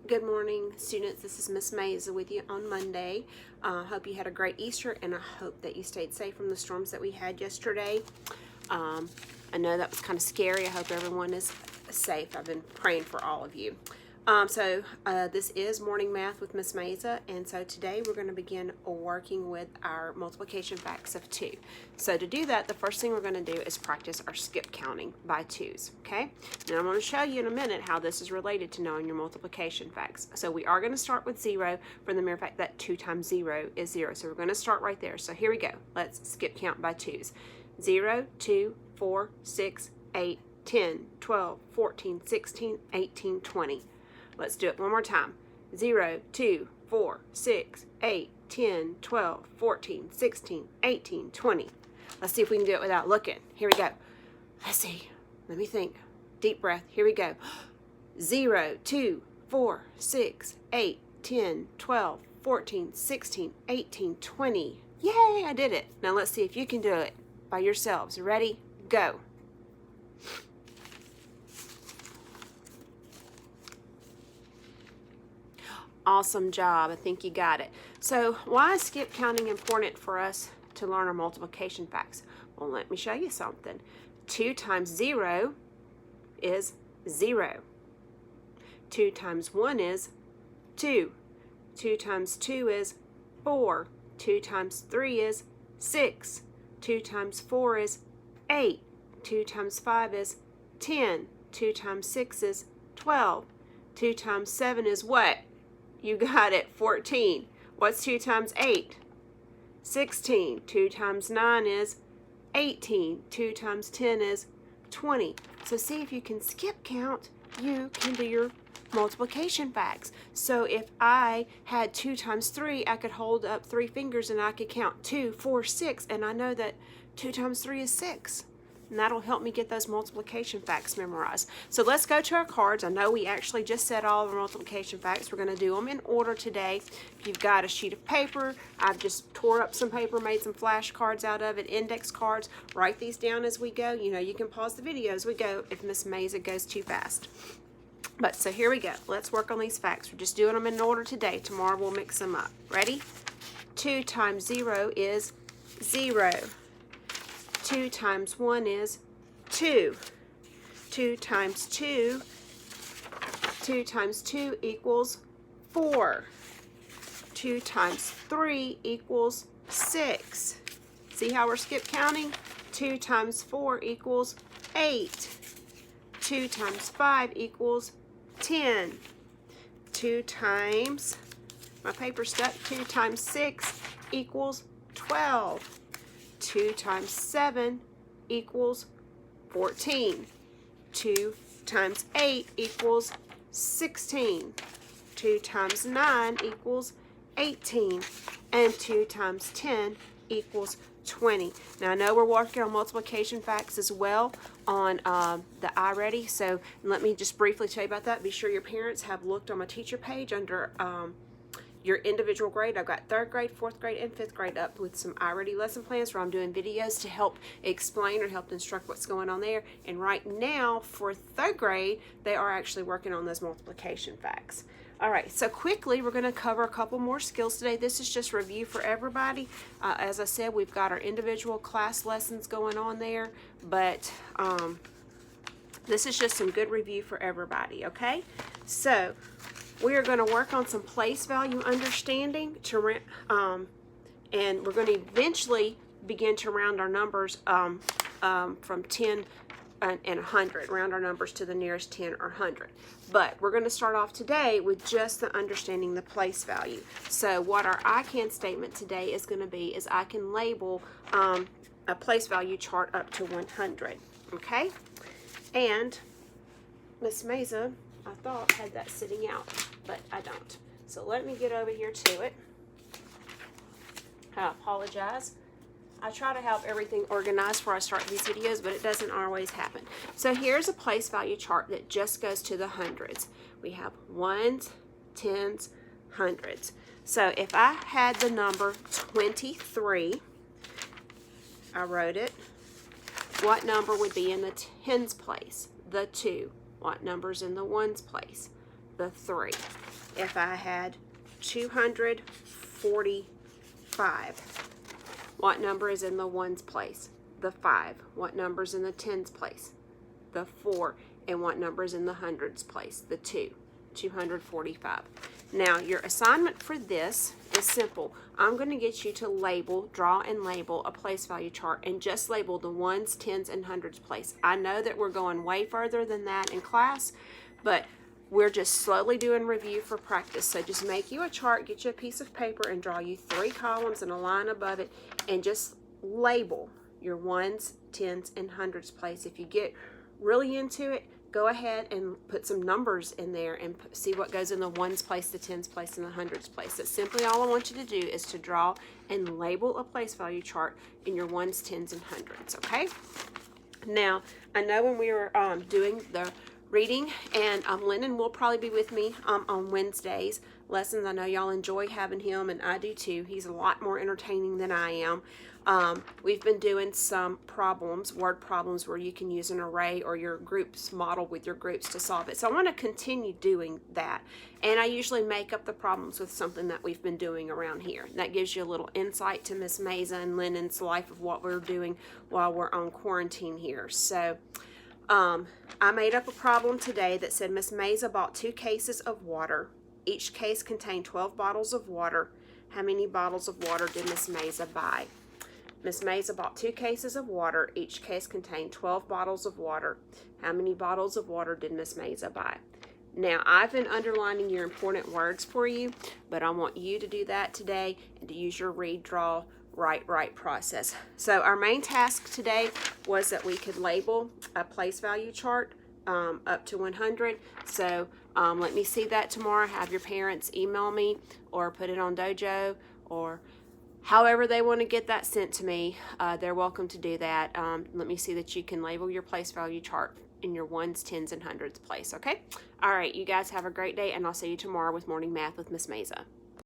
Good morning, students. This is Miss Maza with you on Monday. Hope you had a great Easter, and I hope that you stayed safe from the storms that we had yesterday. I know that was kind of scary. I hope everyone is safe. I've been praying for all of you. This is Morning Math with Miss Maza, and so today we're going to begin working with our multiplication facts of 2. So to do that, the first thing we're going to do is practice our skip counting by 2s, okay? Now I'm going to show you in a minute how this is related to knowing your multiplication facts. So we are going to start with 0 for the mere fact that 2 times 0 is 0. So we're going to start right there. So here we go. Let's skip count by 2s. 0, 2, 4, 6, 8, 10, 12, 14, 16, 18, 20. Let's do it one more time. 0, 2, 4, 6, 8, 10, 12, 14, 16, 18, 20. Let's see if we can do it without looking. Here we go. Let's see. Let me think. Deep breath. Here we go. 0, 2, 4, 6, 8, 10, 12, 14, 16, 18, 20. Yay, I did it. Now let's see if you can do it by yourselves. Ready? Go. Awesome job. I think you got it. So why is skip counting important for us to learn our multiplication facts? Well, let me show you something. 2 times 0 is 0. 2 times 1 is 2. 2 times 2 is 4. 2 times 3 is 6. 2 times 4 is 8. 2 times 5 is 10. 2 times 6 is 12. 2 times 7 is what? You got it, 14. What's 2 times 8? 16. 2 times 9 is 18. 2 times 10 is 20. So see if you can skip count, you can do your multiplication facts. So if I had 2 times 3, I could hold up 3 fingers and I could count 2, 4, 6, and I know that 2 times 3 is 6. And that'll help me get those multiplication facts memorized. So let's go to our cards. I know we actually just said all of our multiplication facts. We're going to do them in order today. If you've got a sheet of paper, I've just tore up some paper, made some flashcards out of it, index cards. Write these down as we go. You know, you can pause the video as we go if Miss Maza goes too fast. But so here we go. Let's work on these facts. We're just doing them in order today. Tomorrow we'll mix them up. Ready? 2 times 0 is 0. 2 times 1 is 2. 2 times 2 equals 4. 2 times 3 equals 6. See how we're skip counting? 2 times 4 equals 8. 2 times 5 equals 10. 2 times, my paper stuck, 2 times 6 equals 12. 2 times 7 equals 14. 2 times 8 equals 16. 2 times 9 equals 18. And 2 times 10 equals 20. Now I know we're working on multiplication facts as well on the iReady, so let me just briefly tell you about that. Be sure your parents have looked on my teacher page under your individual grade. I've got 3rd grade, 4th grade, and 5th grade up with some iReady lesson plans where I'm doing videos to help explain or help instruct what's going on there. And right now for 3rd grade, they are actually working on those multiplication facts. All right, so quickly, we're going to cover a couple more skills today. This is just review for everybody. As I said, we've got our individual class lessons going on there, but this is just some good review for everybody, okay? So we are going to work on some place value understanding to and we're going to eventually begin to round our numbers from 10 and 100, round our numbers to the nearest 10 or 100. But we're going to start off today with just the understanding the place value. So what our I can statement today is going to be is I can label a place value chart up to 100, okay? And Miss Maza, I thought, had that sitting out, but I don't. So let me get over here to it. I apologize. I try to have everything organized before I start these videos, but it doesn't always happen. So here's a place value chart that just goes to the hundreds. We have ones, tens, hundreds. So if I had the number 23, I wrote it. What number would be in the tens place? The 2. What number's in the ones place? the 3. If I had 245, what number is in the ones place? The 5. What number is in the tens place? The 4. And what number is in the hundreds place? The 2. 245. Now, your assignment for this is simple. I'm going to get you to label, draw and label a place value chart and just label the ones, tens, and hundreds place. I know that we're going way further than that in class, but we're just slowly doing review for practice. So just make you a chart, get you a piece of paper, and draw you 3 columns and a line above it, and just label your ones, tens, and hundreds place. If you get really into it, go ahead and put some numbers in there and see what goes in the ones place, the tens place, and the hundreds place. That's simply all I want you to do, is to draw and label a place value chart in your ones, tens, and hundreds, okay? Now, I know when we were doing the reading, and Lennon will probably be with me on Wednesdays lessons. I know y'all enjoy having him, and I do too. He's a lot more entertaining than I am. We've been doing some problems, word problems, where you can use an array or your groups model with your groups to solve it. So I want to continue doing that. And I usually make up the problems with something that we've been doing around here. That gives you a little insight to Miss Maza and Lennon's life of what we're doing while we're on quarantine here. So I made up a problem today that said Miss Maza bought 2 cases of water. Each case contained 12 bottles of water. How many bottles of water did Miss Maza buy? Miss Maza bought 2 cases of water. Each case contained 12 bottles of water. How many bottles of water did Miss Maza buy? Now, I've been underlining your important words for you, but I want you to do that today and to use your read, draw, write process. So our main task today was that we could label a place value chart up to 100. So let me see that tomorrow. Have your parents email me or put it on Dojo, or however they want to get that sent to me. They're welcome to do that. Let me see that you can label your place value chart in your ones, tens, and hundreds place, okay? All right, you guys have a great day, and I'll see you tomorrow with Morning Math with Miss Maza.